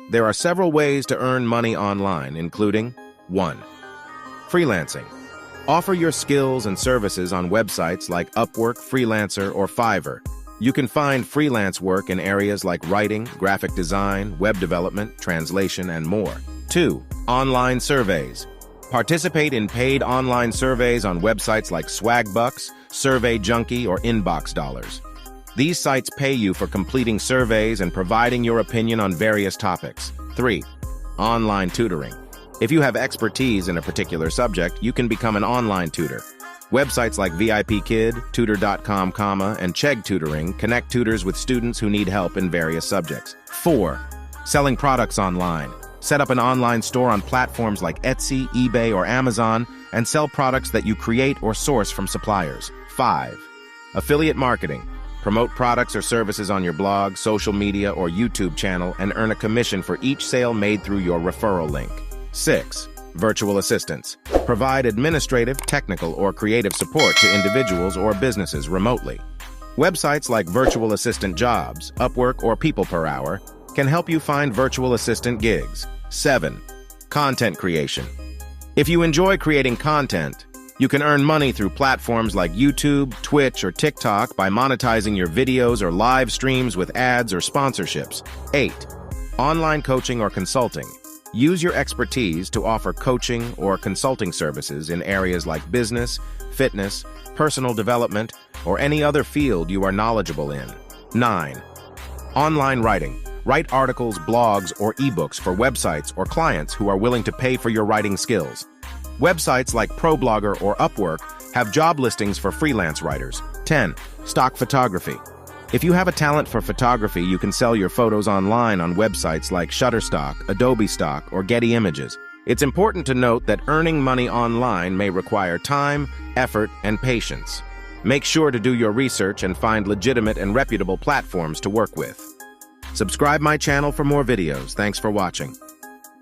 There are several ways to earn money online, including 1. Freelancing. Offer your skills and services on websites like Upwork, Freelancer, or Fiverr. You can find freelance work in areas like writing, graphic design, web development, translation, and more. 2. Online surveys. Participate in paid online surveys on websites like Swagbucks, Survey Junkie, or Inbox Dollars. These sites pay you for completing surveys and providing your opinion on various topics. 3. Online tutoring. If you have expertise in a particular subject, you can become an online tutor. Websites like VIPKid, Tutor.com, and Chegg Tutoring connect tutors with students who need help in various subjects. 4. Selling products online. Set up an online store on platforms like Etsy, eBay, or Amazon and sell products that you create or source from suppliers. 5. Affiliate marketing. Promote products or services on your blog, social media, or YouTube channel and earn a commission for each sale made through your referral link. 6. Virtual assistants. Provide administrative, technical, or creative support to individuals or businesses remotely. Websites like Virtual Assistant Jobs, Upwork, or People Per Hour can help you find virtual assistant gigs. 7. Content creation. If you enjoy creating content, you can earn money through platforms like YouTube, Twitch, or TikTok by monetizing your videos or live streams with ads or sponsorships. 8. Online coaching or consulting. Use your expertise to offer coaching or consulting services in areas like business, fitness, personal development, or any other field you are knowledgeable in. 9. Online writing. Write articles, blogs, or ebooks for websites or clients who are willing to pay for your writing skills. Websites like ProBlogger or Upwork have job listings for freelance writers. 10. Stock photography. If you have a talent for photography, you can sell your photos online on websites like Shutterstock, Adobe Stock, or Getty Images. It's important to note that earning money online may require time, effort, and patience. Make sure to do your research and find legitimate and reputable platforms to work with. Subscribe my channel for more videos. Thanks for watching.